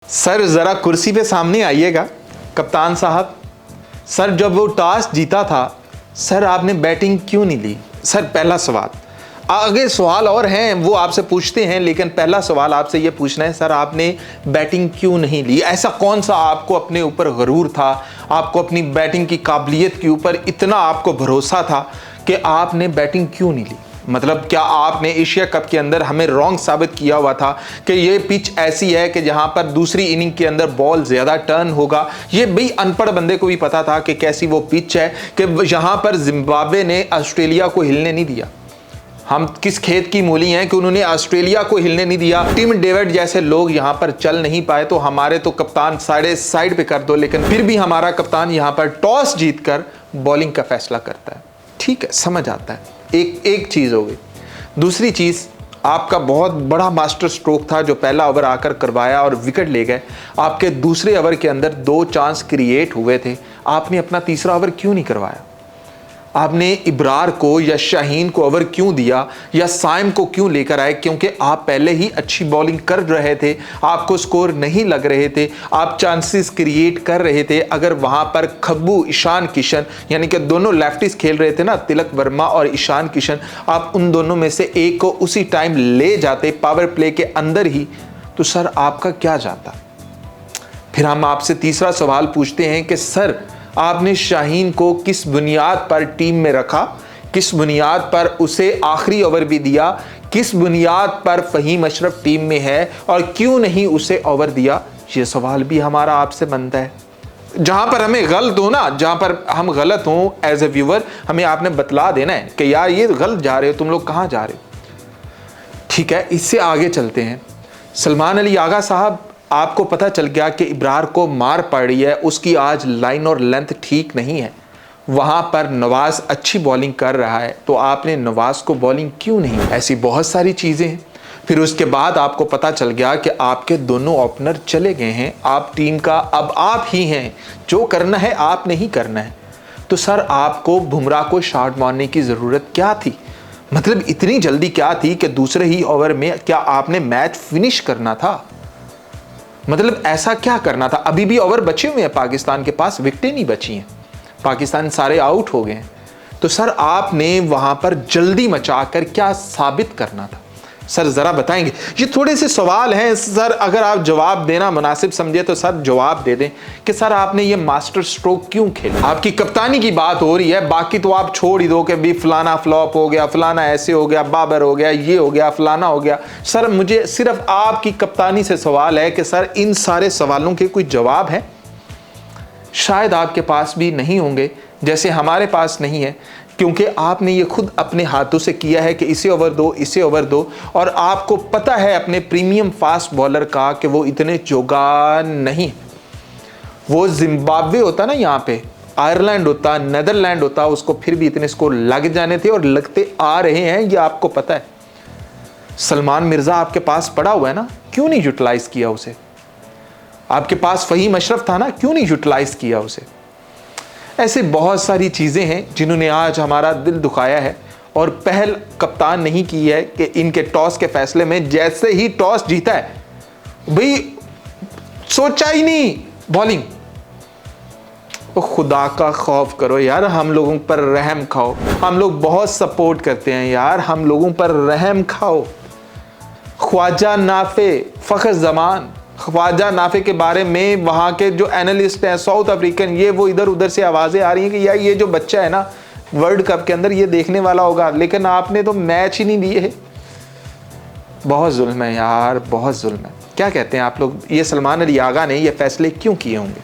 Sir जरा कुर्सी पे सामने आइएगा। कप्तान साहब, सर जब वो टॉस जीता था सर आपने बैटिंग क्यों नहीं ली? सर पहला सवाल, आगे सवाल और हैं वो आपसे पूछते हैं, लेकिन पहला सवाल आपसे ये पूछना है सर आपने बैटिंग क्यों नहीं ली? ऐसा कौन सा आपको अपने ऊपर गरूर था, आपको अपनी बैटिंग की काबिलियत के ऊपर इतना आपको भरोसा था कि आपने बैटिंग क्यों नहीं ली? मतलब क्या आपने एशिया कप के अंदर हमें रॉन्ग साबित किया हुआ था कि ये पिच ऐसी है कि जहां पर दूसरी इनिंग के अंदर बॉल ज्यादा टर्न होगा? ये भी अनपढ़ बंदे को भी पता था कि कैसी वो पिच है कि यहां पर जिम्बाब्वे ने ऑस्ट्रेलिया को हिलने नहीं दिया। हम किस खेत की मूली हैं कि उन्होंने ऑस्ट्रेलिया को हिलने नहीं दिया। टिम डेविड जैसे लोग यहां पर चल नहीं पाए, तो हमारे तो कप्तान साइड पे कर दो, लेकिन फिर भी हमारा कप्तान यहां पर टॉस जीतकर बॉलिंग का फैसला करता है। ठीक है, समझ आता है। एक चीज हो गई। दूसरी चीज, आपका बहुत बड़ा मास्टर स्ट्रोक था जो पहला ओवर आकर करवाया और विकेट ले गए। आपके दूसरे ओवर के अंदर 2 चांस क्रिएट हुए थे, आपने अपना तीसरा ओवर क्यों नहीं करवाया? आपने इब्रार को या शाहीन को ओवर क्यों दिया या साइम को क्यों लेकर आए? क्योंकि आप पहले ही अच्छी बॉलिंग कर रहे थे, आपको स्कोर नहीं लग रहे थे, आप चांसेस क्रिएट कर रहे थे। अगर वहां पर खब्बू, ईशान किशन, यानी कि दोनों लेफ्टिस्ट खेल रहे थे ना, तिलक वर्मा और ईशान किशन, आप उन दोनों में से एक को उसी टाइम ले जाते पावर प्ले के अंदर ही, तो सर आपका क्या जाता? फिर हम आपसे तीसरा सवाल पूछते हैं कि सर आपने शाहीन को किस बुनियाद पर टीम में रखा, किस बुनियाद पर उसे आखिरी ओवर भी दिया, किस बुनियाद पर फहीम अशरफ टीम में है और क्यों नहीं उसे ओवर दिया? ये सवाल भी हमारा आपसे बनता है। जहां पर हमें गलत हो ना, जहां पर हम गलत हों एज ए व्यूअर, हमें आपने बतला देना है कि यार ये गलत जा रहे हो, तुम लोग कहां जा रहे हो। ठीक है, इससे आगे चलते हैं। सलमान अली आगा साहब, आपको पता चल गया कि इब्रार को मार पड़ रही है, उसकी आज लाइन और लेंथ ठीक नहीं है, वहां पर नवाज अच्छी बॉलिंग कर रहा है, तो आपने नवाज को बॉलिंग क्यों नहीं? ऐसी बहुत सारी चीजें हैं। फिर उसके बाद आपको पता चल गया कि आपके दोनों ओपनर चले गए हैं, आप टीम का अब आप ही हैं, जो करना है आप नहीं करना है। तो सर आपको बुमराह को शॉट मारने की जरूरत क्या थी? मतलब इतनी जल्दी क्या थी कि दूसरे ही ओवर में क्या आपने मैच फिनिश करना था? मतलब ऐसा क्या करना था? अभी भी ओवर बचे हुए हैं पाकिस्तान के पास, विकेटें नहीं बची हैं, पाकिस्तान सारे आउट हो गए हैं। तो सर आपने वहां पर जल्दी मचाकर क्या साबित करना था? सर जरा बताएंगे। ये थोड़े से सवाल हैं सर, अगर आप जवाब देना मुनासिब समझे तो सर जवाब दे दें कि सर आपने ये मास्टर स्ट्रोक क्यों खेला? आपकी कप्तानी की बात हो रही है, बाकी तो आप छोड़ ही दो कि भी फलाना फ्लॉप हो गया, फलाना ऐसे हो गया, बाबर हो गया, ये हो गया, फलाना हो गया। सर मुझे सिर्फ आपकी कप्तानी से सवाल है कि सर इन सारे सवालों के कोई जवाब है? शायद आपके पास भी नहीं होंगे, जैसे हमारे पास नहीं है, क्योंकि आपने ये खुद अपने हाथों से किया है कि इसे ओवर दो, इसे ओवर दो, और आपको पता है अपने प्रीमियम फास्ट बॉलर का कि वो इतने चौगा नहीं। वो जिम्बाब्वे होता ना, यहाँ पे आयरलैंड होता, नेदरलैंड होता, उसको फिर भी इतने स्कोर लग जाने थे और लगते आ रहे हैं, ये आपको पता है। सलमान मिर्जा आपके पास पड़ा हुआ है ना, क्यों नहीं यूटिलाइज किया उसे? आपके पास फहीम अशरफ था ना, क्यों नहीं यूटिलाइज किया उसे? ऐसे बहुत सारी चीज़ें हैं जिन्होंने आज हमारा दिल दुखाया है, और पहल कप्तान नहीं की है कि इनके टॉस के फैसले में। जैसे ही टॉस जीता है भाई, सोचा ही नहीं बॉलिंग। तो खुदा का खौफ करो यार, हम लोगों पर रहम खाओ, हम लोग बहुत सपोर्ट करते हैं यार, हम लोगों पर रहम खाओ। ख्वाजा नाफे, फ़ख्र ज़मान, ख्वाजा नाफे के बारे में वहाँ के जो एनालिस्ट हैं साउथ अफ्रीकन, ये वो इधर उधर से आवाज़ें आ रही हैं कि यार ये जो बच्चा है ना वर्ल्ड कप के अंदर ये देखने वाला होगा, लेकिन आपने तो मैच ही नहीं दिए। बहुत जुल्म है यार, बहुत जुल्म है। क्या कहते हैं आप लोग, ये सलमान अली आगा ने ये फैसले क्यों किए होंगे?